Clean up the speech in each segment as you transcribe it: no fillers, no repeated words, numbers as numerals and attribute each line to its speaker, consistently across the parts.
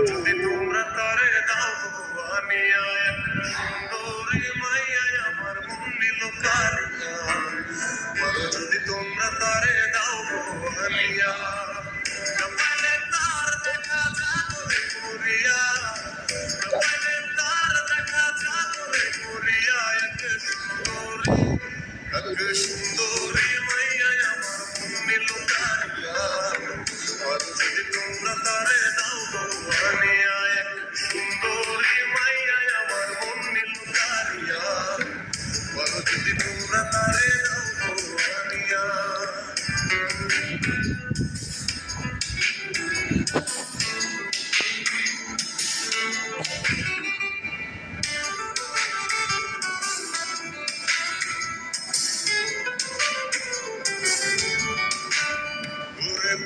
Speaker 1: যদি তোমরা তারে দাও আনিয়া এক সুন্দরী মাইয়া আমার মন নিল কারিয়া যদি তোমরা তারে দাও আনিয়া কপালে তার দেখা জাগরে করিয়া কপালে তার দেখা জাগরে করিয়া এক সুন্দরী মাইয়া আমার মন নিল কারিয়া যদি তোমরা তারে দাও আনিয়া এক সুন্দরী মাইয়া আমার মন নিল কারিয়া যদি তোমরা তারে দাও আনিয়া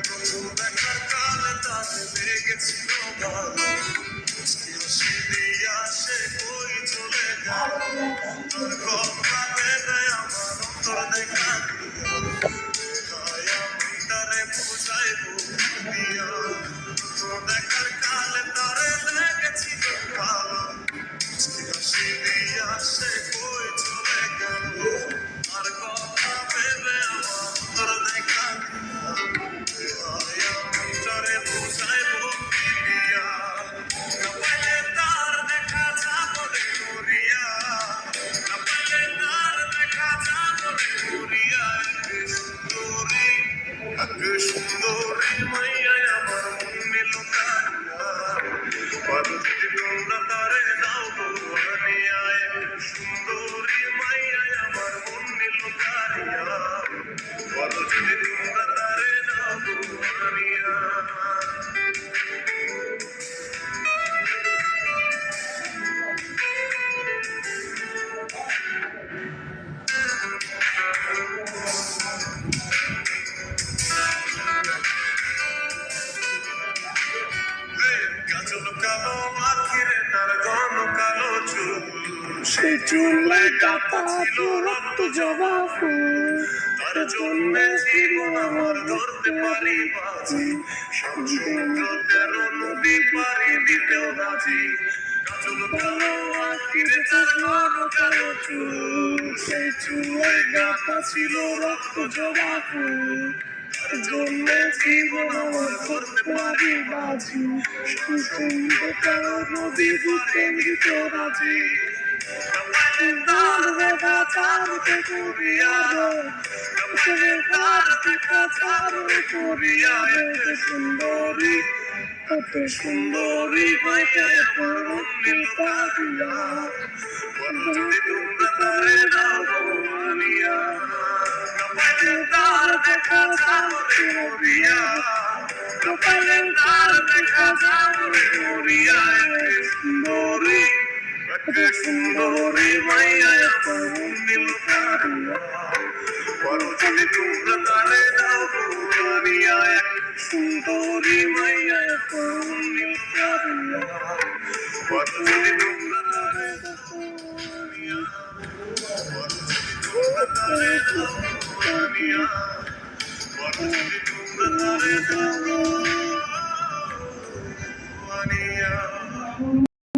Speaker 1: প্রথম দেখার কালে তারে লেগেছিল ভালো দিয়া সে কই চলে গেল তোর কথা ভেবে আমার অন্তর দেখা দিয়া মনটারে বুঝাইব দিয়া তোর দেখার কালে তারে লেগেছিল ভালো দিয়া সে কই চলে গেল আর কথা ভেবে আমার অন্তর দেখা সুন্দরী মাইয়া আমার মন নিল কারিয়া যদি তোমরা তারে দাও আনিয়া এক সুন্দরী মাইয়া আমার মন নিল কারিয়া যদি তোমরা তারে দাও আনিয়া কালো আখিরে তার ঘন কালো চুল
Speaker 2: সেই চুলে কাটা ছিল রক্ত জবা ফুল
Speaker 1: তার জন্য জীবন আমার ধরতে পারি বাজি সমুদ্র তেরো নদী পারি দিতেও রাজি কাজল কালো আখিরে তার ঘন কালো চুল
Speaker 2: সেই চুলে কাটা ছিল রক্ত জবা ফুল তার জন্য জীবন আমার ধরতে পারি বাজি সুন্দর নদী দিতে রাজি
Speaker 1: তার দেখা চারতে করিয়া তার দেখা চারতে করিয়া
Speaker 2: এত সুন্দরী হয়ে
Speaker 1: নিল কারিয়া যদি তোমরা তারে দাও আনিয়া কপালে তার দেখা চারতে করিয়া কপালে তার দেখা চারতে করিয়া সুন্দরী মাইয়া আমার মন নিল কারিয়া যদি তোমরা তারে দাও আনিয়া এক সুন্দরী মাইয়া আমার মন নিল কারিয়া যদি তোমরা তারে দাও আনিয়া যদি তোমরা তারে দাও আনিয়া যদি তোমরা তারে দাও